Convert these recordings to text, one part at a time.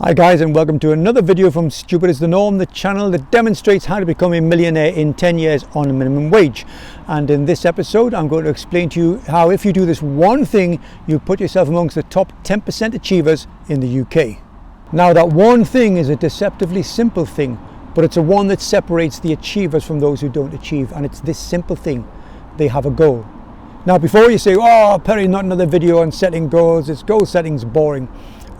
Hi guys, and welcome to another video from Stupid is the Norm, the channel that demonstrates how to become a millionaire in 10 years on a minimum wage. And in this episode I'm going to explain to you how, if you do this one thing, you put yourself amongst the top 10% achievers in the UK. Now, that one thing is a deceptively simple thing, but it's a one that separates the achievers from those who don't achieve, and it's this simple thing: they have a goal. Now, before you say, "Oh, Perry, not another video on setting goals, it's goal setting's boring,"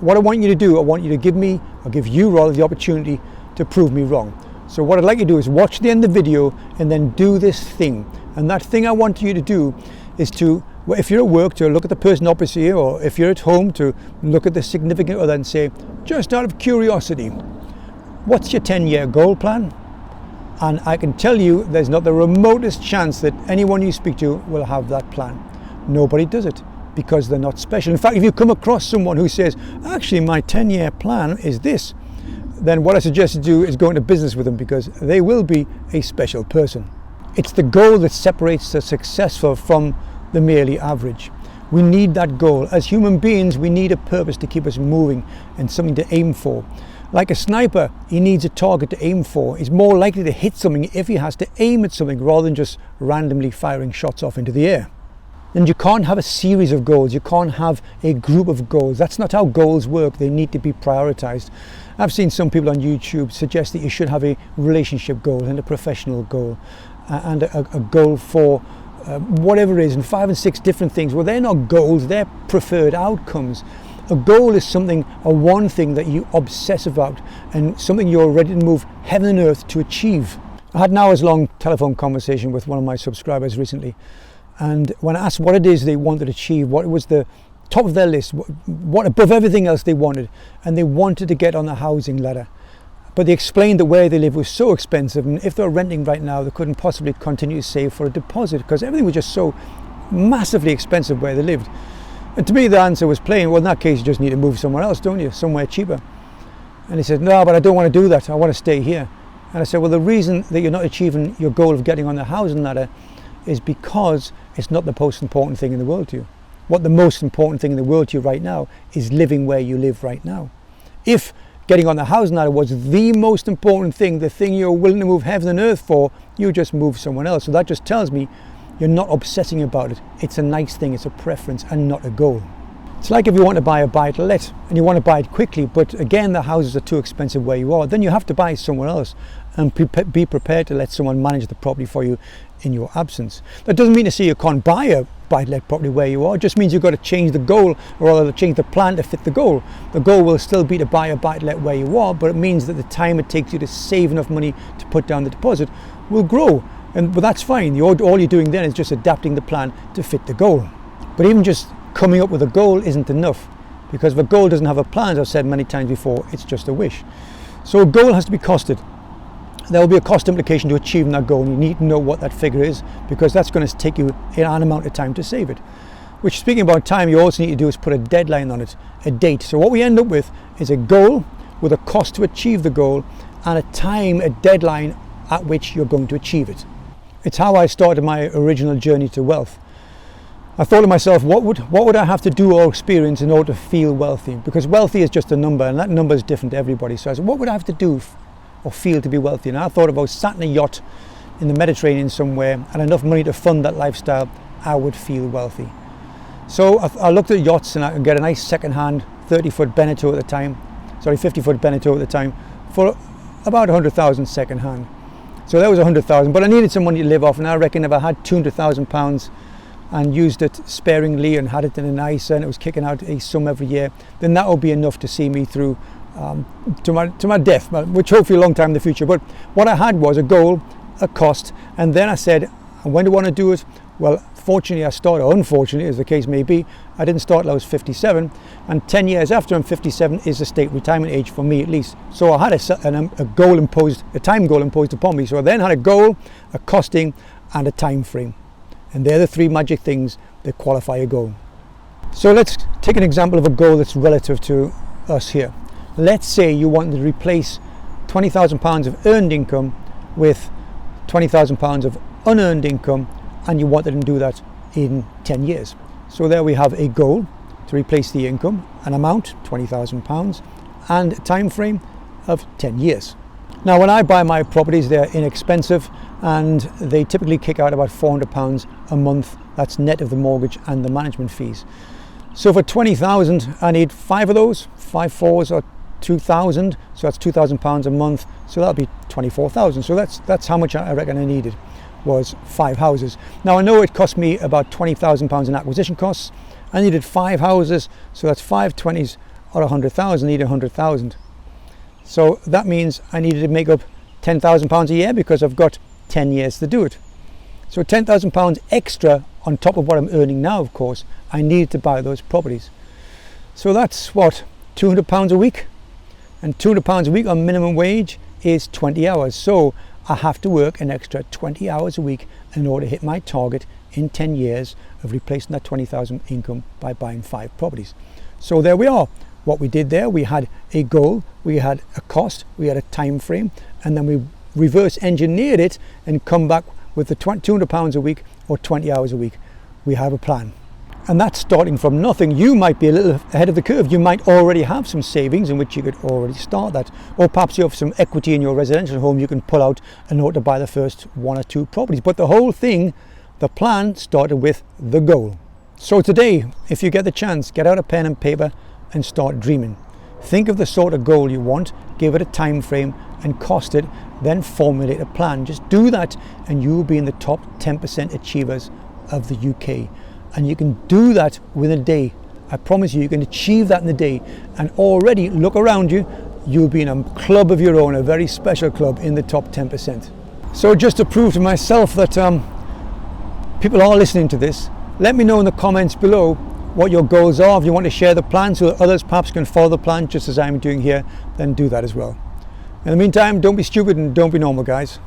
what I want you to do, I want you to give you rather, the opportunity to prove me wrong. So what I'd like you to do is watch the end of the video and then do this thing. And that thing I want you to do is to, if you're at work, to look at the person opposite you, or if you're at home, to look at the significant other and say, just out of curiosity, what's your 10-year goal plan? And I can tell you there's not the remotest chance that anyone you speak to will have that plan. Nobody does it, because they're not special. In fact, if you come across someone who says, actually my 10-year plan is this, then what I suggest you do is go into business with them, because they will be a special person. It's the goal that separates the successful from the merely average. We need that goal. As human beings, we need a purpose to keep us moving and something to aim for. Like a sniper, he needs a target to aim for. He's more likely to hit something if he has to aim at something rather than just randomly firing shots off into the air. And you can't have a series of goals, you can't have a group of goals. That's not how goals work. They need to be prioritized. I've seen some people on YouTube suggest that you should have a relationship goal and a professional goal and a goal for whatever it is, and 5 and 6 different things. Well, they're not goals, they're preferred outcomes. A goal is something, a one thing that you obsess about, and something you're ready to move heaven and earth to achieve. I had an hours-long telephone conversation with one of my subscribers recently. And when I asked what it is they wanted to achieve, what was the top of their list, what above everything else they wanted, and they wanted to get on the housing ladder. But they explained that where they live was so expensive, and if they were renting right now, they couldn't possibly continue to save for a deposit, because everything was just so massively expensive where they lived. And to me, the answer was plain: well, in that case, you just need to move somewhere else, don't you? Somewhere cheaper. And he said, no, but I don't want to do that. I want to stay here. And I said, well, the reason that you're not achieving your goal of getting on the housing ladder is because it's not the most important thing in the world to you. What the most important thing in the world to you right now is living where you live right now. If getting on the housing ladder was the most important thing, the thing you're willing to move heaven and earth for, you just move someone else. So that just tells me you're not obsessing about it. It's a nice thing, it's a preference and not a goal. It's like if you want to buy a buy-to-let and you want to buy it quickly, but again the houses are too expensive where you are, then you have to buy somewhere else and be prepared to let someone manage the property for you in your absence. That doesn't mean to say you can't buy a buy-to-let property where you are. It just means you've got to change the goal, or rather change the plan to fit the goal. The goal will still be to buy a buy-to-let where you are, but it means that the time it takes you to save enough money to put down the deposit will grow. But that's fine. All you're doing then is just adapting the plan to fit the goal. But even just coming up with a goal isn't enough, because if a goal doesn't have a plan, as I've said many times before, it's just a wish. So a goal has to be costed. There will be a cost implication to achieving that goal, and you need to know what that figure is, because that's going to take you an amount of time to save it. Which, speaking about time, you also need to do is put a deadline on it, a date. So what we end up with is a goal with a cost to achieve the goal and a deadline at which you're going to achieve it. It's how I started my original journey to wealth. I thought to myself, what would I have to do or experience in order to feel wealthy? Because wealthy is just a number, and that number is different to everybody. So I said, what would I have to do or feel to be wealthy? And I thought about sat in a yacht in the Mediterranean somewhere and enough money to fund that lifestyle, I would feel wealthy. So I looked at yachts, and I could get a nice second-hand 30-foot Beneteau at the time, 50-foot Beneteau at the time, for about 100,000 second-hand. So that was 100,000, but I needed some money to live off, and I reckon if I had 200,000 pounds and used it sparingly and had it in an ISA and it was kicking out a sum every year, then that would be enough to see me through to my death, which hopefully a long time in the future. But what I had was a goal, a cost, and then I said, when do I want to do it? Well, fortunately I started, or unfortunately as the case may be, I didn't start till I was 57, and 10 years after I'm 57 is the state retirement age for me, at least. So I had a goal imposed, a time goal imposed upon me. So I then had a goal, a costing, and a time frame. And they're the 3 magic things that qualify a goal. So let's take an example of a goal that's relative to us here. Let's say you want to replace £20,000 of earned income with £20,000 of unearned income, and you wanted to do that in 10 years. So there we have a goal to replace the income, an amount, £20,000, and a time frame of 10 years. Now, when I buy my properties, they're inexpensive and they typically kick out about £400 a month. That's net of the mortgage and the management fees. So for 20,000, I need 5 of those, 5 fours or 2,000. So that's £2,000 a month. So that'll be 24,000. So that's how much I reckon I needed, was 5 houses. Now I know it cost me about £20,000 in acquisition costs. I needed 5 houses, so that's 5 20s or 100,000. I needed 100,000. So that means I needed to make up £10,000 a year because I've got 10 years to do it. So £10,000 extra on top of what I'm earning now, of course, I needed to buy those properties. So that's what, £200 a week? And £200 a week on minimum wage is 20 hours. So I have to work an extra 20 hours a week in order to hit my target in 10 years of replacing that 20,000 income by buying 5 properties. So there we are. What we did there, we had a goal, we had a cost, we had a time frame, and then we reverse engineered it and come back with the £200 a week or 20 hours a week. We have a plan. And that's starting from nothing. You might be a little ahead of the curve. You might already have some savings in which you could already start that. Or perhaps you have some equity in your residential home you can pull out in order to buy the first 1 or 2 properties. But the whole thing, the plan, started with the goal. So today, if you get the chance, get out a pen and paper and start dreaming. Think of the sort of goal you want, give it a time frame and cost it, then formulate a plan. Just do that and you will be in the top 10% achievers of the UK. And you can do that within a day. I promise you, you can achieve that in a day. And already look around you, you'll be in a club of your own, a very special club in the top 10%. So just to prove to myself that people are listening to this, let me know in the comments below what your goals are. If you want to share the plan so that others perhaps can follow the plan just as I'm doing here, then do that as well. In the meantime, don't be stupid and don't be normal, guys.